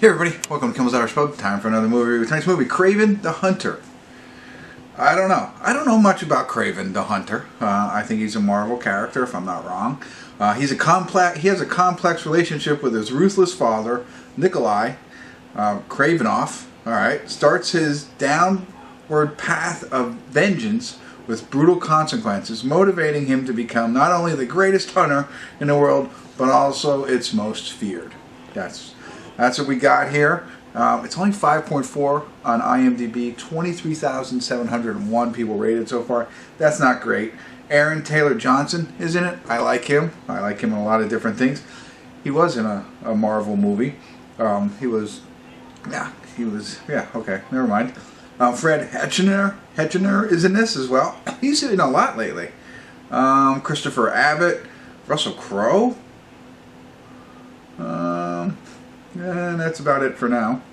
Hey everybody, welcome to Kimmel's Irish Pub. Time for another movie review. Tonight's movie, Kraven the Hunter. I don't know much about Kraven the Hunter. I think he's a Marvel character, if I'm not wrong. He has a complex relationship with his ruthless father, Nikolai Kravinoff. Alright, starts his downward path of vengeance with brutal consequences, motivating him to become not only the greatest hunter in the world, but also its most feared. That's what we got here. It's only 5.4 on IMDb. 23,701 people rated so far. That's not great. Aaron Taylor Johnson is in it. I like him. I like him in a lot of different things. He was in a Marvel movie. Okay, never mind. Fred Hechinger is in this as well. He's in a lot lately. Christopher Abbott, Russell Crowe. And that's about it for now.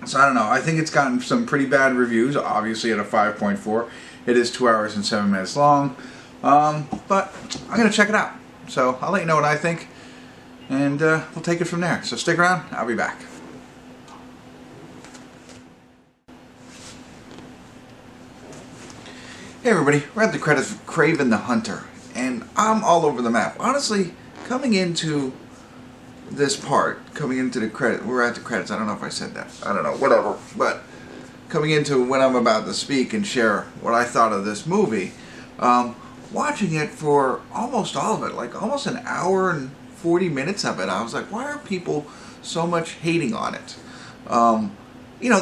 So I don't know. I think it's gotten some pretty bad reviews. Obviously at a 5.4. It is 2 hours and 7 minutes long. But I'm going to check it out. So I'll let you know what I think. And we'll take it from there. So stick around. I'll be back. Hey everybody. We're at the credits of Kraven the Hunter. And I'm all over the map. Honestly, coming into this part, coming into the credit, we're at the credits, I don't know if I said that, I don't know, whatever, but coming into when I'm about to speak and share what I thought of this movie, watching it for almost all of it, like almost an hour and 40 minutes of it, I was like, why are people so much hating on it? You know,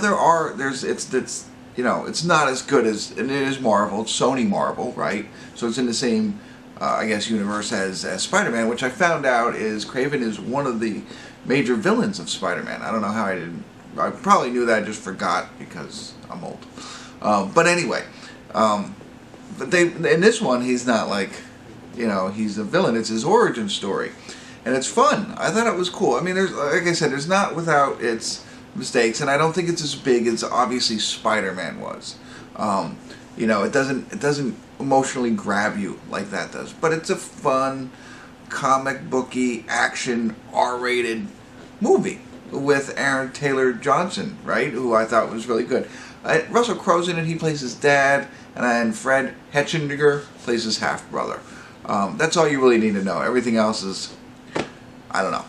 it's not as good as, and it is Marvel, it's Sony Marvel, right? So it's in the same I guess universe as Spider-Man, which I found out is Kraven is one of the major villains of Spider-Man. I don't know how I probably knew that, I just forgot because I'm old. But anyway, but in this one he's not like, you know, he's a villain. It's his origin story, and it's fun. I thought it was cool. I mean, there's, like I said, there's not without its mistakes, and I don't think it's as big as obviously Spider-Man was. You know, it doesn't emotionally grab you like that does. But it's a fun, comic booky, action, R-rated movie with Aaron Taylor Johnson, right? Who I thought was really good. Russell Crowe's in it. He plays his dad, and Fred Hechinger plays his half-brother. That's all you really need to know. Everything else is, I don't know.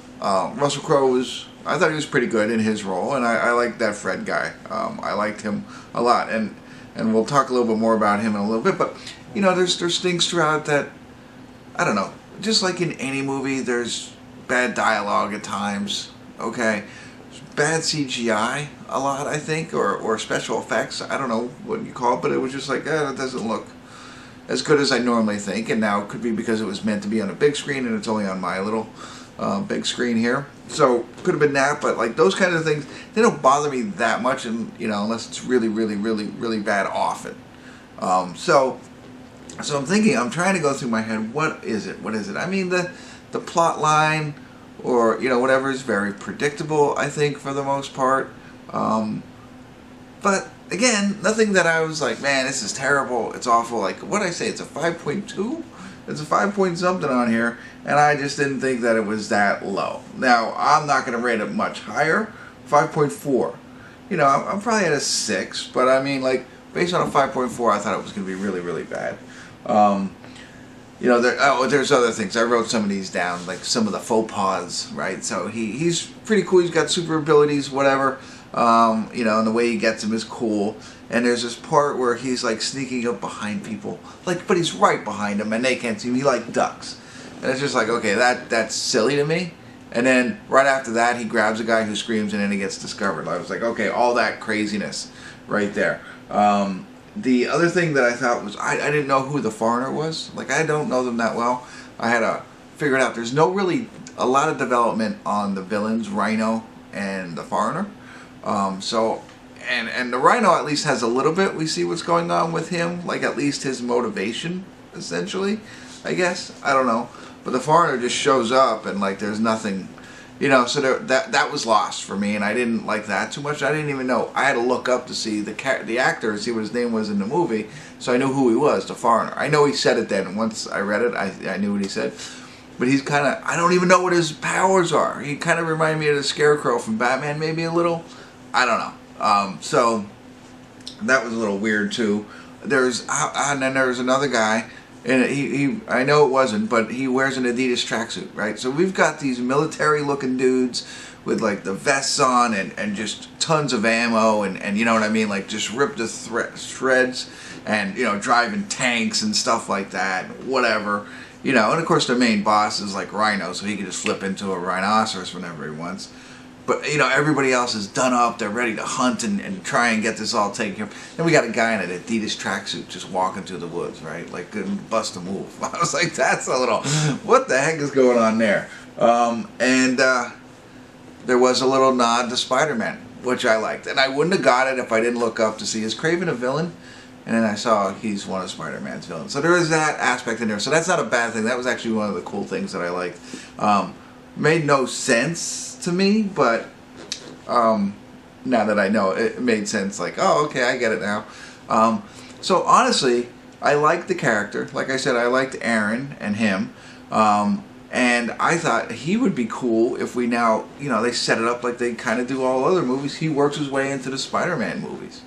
Russell Crowe I thought he was pretty good in his role, and I liked that Fred guy. I liked him a lot, and we'll talk a little bit more about him in a little bit. But you know, there's things throughout that, I don't know. Just like in any movie, there's bad dialogue at times. Okay, there's bad CGI a lot, I think, or special effects. I don't know what you call it, but it was just like, it doesn't look as good as I normally think. And now it could be because it was meant to be on a big screen, and it's only on my little big screen here. So could have been that, but like those kind of things, they don't bother me that much, and you know, unless it's really, really, really, really bad often. So I'm thinking, I'm trying to go through my head, what is it? I mean, the plot line, or you know, whatever, is very predictable, I think, for the most part. But again, nothing that I was like, man, this is terrible, it's awful. Like, what did I say? It's a 5.2. It's a 5 point something on here, and I just didn't think that it was that low. Now, I'm not going to rate it much higher. 5.4. You know, I'm probably at a 6, but I mean, like, based on a 5.4, I thought it was going to be really, really bad. You know, there's other things. I wrote some of these down, like some of the faux pas, right? So he's pretty cool. He's got super abilities, whatever. You know, and the way he gets them is cool. And there's this part where he's like sneaking up behind people, like, but he's right behind them and they can't see him. He like ducks, and it's just like, okay, that's silly to me. And then right after that, he grabs a guy who screams, and then he gets discovered. I was like, okay, all that craziness right there. The other thing that I thought was, I didn't know who the foreigner was. Like, I don't know them that well. I had to figure it out. There's no really a lot of development on the villains, Rhino and the foreigner. And the Rhino at least has a little bit. We see what's going on with him, like at least his motivation, essentially, I guess. I don't know. But the foreigner just shows up and like there's nothing, you know, so that was lost for me, and I didn't like that too much. I didn't even know. I had to look up to see the actor, see what his name was in the movie, so I knew who he was, the foreigner. I know he said it then. Once I read it, I knew what he said. but he's kind of, I don't even know what his powers are. He kind of reminded me of the Scarecrow from Batman, maybe a little. I don't know. So that was a little weird too. And then there's another guy, and he I know it wasn't, but he wears an Adidas tracksuit, right? So we've got these military-looking dudes with like the vests on and just tons of ammo and you know what I mean, like just ripped to shreds, and you know, driving tanks and stuff like that, whatever, you know. And of course the main boss is like Rhino, so he can just flip into a rhinoceros whenever he wants. But you know, everybody else is done up, they're ready to hunt and try and get this all taken care of. Then we got a guy in an Adidas tracksuit just walking through the woods, right? Like, couldn't bust a move. I was like, that's a little, what the heck is going on there? There was a little nod to Spider-Man, which I liked. And I wouldn't have got it if I didn't look up to see, is Kraven a villain? And then I saw he's one of Spider-Man's villains. So there is that aspect in there. So that's not a bad thing. That was actually one of the cool things that I liked. Made no sense to me, but now that I know, it made sense. Like, oh, okay, I get it now. So honestly, I liked the character. Like I said, I liked Aaron and him. And I thought he would be cool if we now, you know, they set it up like they kind of do all other movies. He works his way into the Spider-Man movies.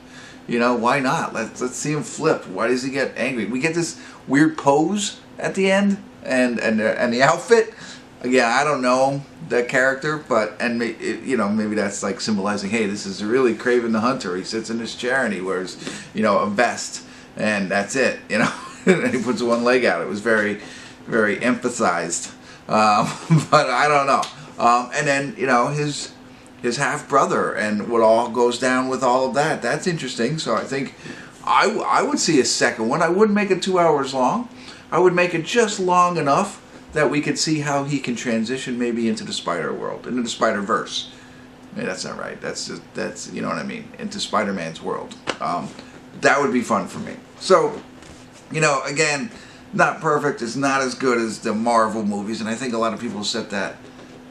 You know, why not? Let's see him flip. Why does he get angry? We get this weird pose at the end, and the outfit. Again, I don't know that character, but you know, maybe that's like symbolizing, hey, this is really Kraven the Hunter. He sits in his chair and he wears, you know, a vest, and that's it. You know, and he puts one leg out. It was very, very emphasized. But I don't know. And then, you know, his half brother and what all goes down with all of that. That's interesting. So I think I would see a second one. I wouldn't make it 2 hours long. I would make it just long enough that we could see how he can transition maybe into the Spider world, into the Spider-Verse. Maybe that's not right. That's you know what I mean, into Spider-Man's world. That would be fun for me. So, you know, again, not perfect. It's not as good as the Marvel movies, and I think a lot of people set that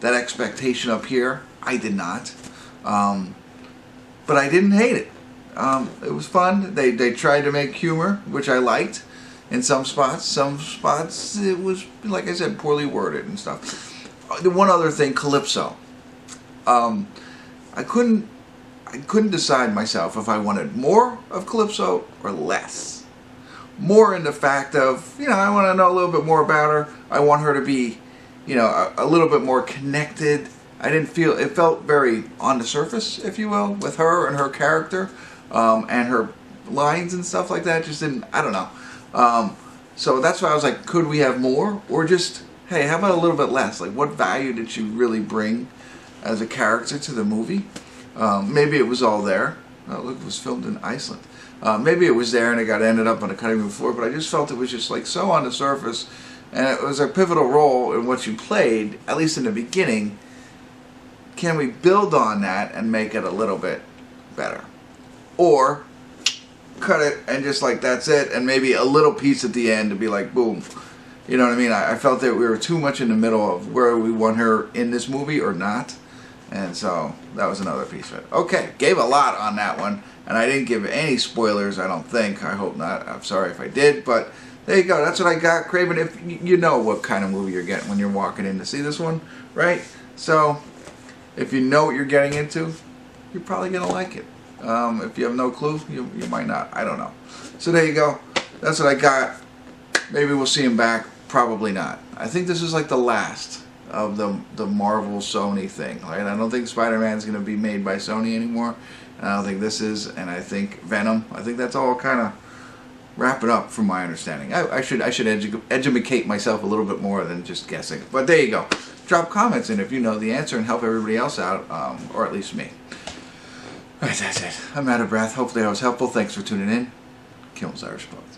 expectation up here. I did not, but I didn't hate it. It was fun. They tried to make humor, which I liked. In some spots. Some spots it was, like I said, poorly worded and stuff. The one other thing, Calypso. I couldn't decide myself if I wanted more of Calypso or less. More in the fact of, you know, I want to know a little bit more about her. I want her to be, you know, a little bit more connected. I didn't feel, it felt very on the surface, if you will, with her and her character, and her lines and stuff like that. Just didn't, I don't know. So that's why I was like, could we have more? Or just, hey, how about a little bit less? Like, what value did she really bring as a character to the movie? Maybe it was all there. Oh, look, it was filmed in Iceland. Maybe it was there and it ended up on the cutting room floor, but I just felt it was just like so on the surface, and it was a pivotal role in what you played, at least in the beginning. Can we build on that and make it a little bit better? Or cut it and just like that's it, and maybe a little piece at the end to be like boom, you know what I mean? I felt that we were too much in the middle of where we want her in this movie or not, and so that was another piece of it. Okay, gave a lot on that one, and I didn't give any spoilers, I don't think. I hope not. I'm sorry if I did, but there you go. That's what I got. Kraven, if you know what kind of movie you're getting when you're walking in to see this one, right? So if you know what you're getting into, you're probably gonna like it. If you have no clue, you might not. I don't know. So there you go. That's what I got. Maybe we'll see him back. Probably not. I think this is like the last of the Marvel Sony thing. Right? I don't think Spider-Man's going to be made by Sony anymore. And I don't think this is. And I think Venom. I think that's all kind of wrapping up from my understanding. I should educate myself a little bit more than just guessing. But there you go. Drop comments in if you know the answer and help everybody else out, or at least me. Alright, that's it. I'm out of breath. Hopefully I was helpful. Thanks for tuning in. Kimmel's Irish Poets.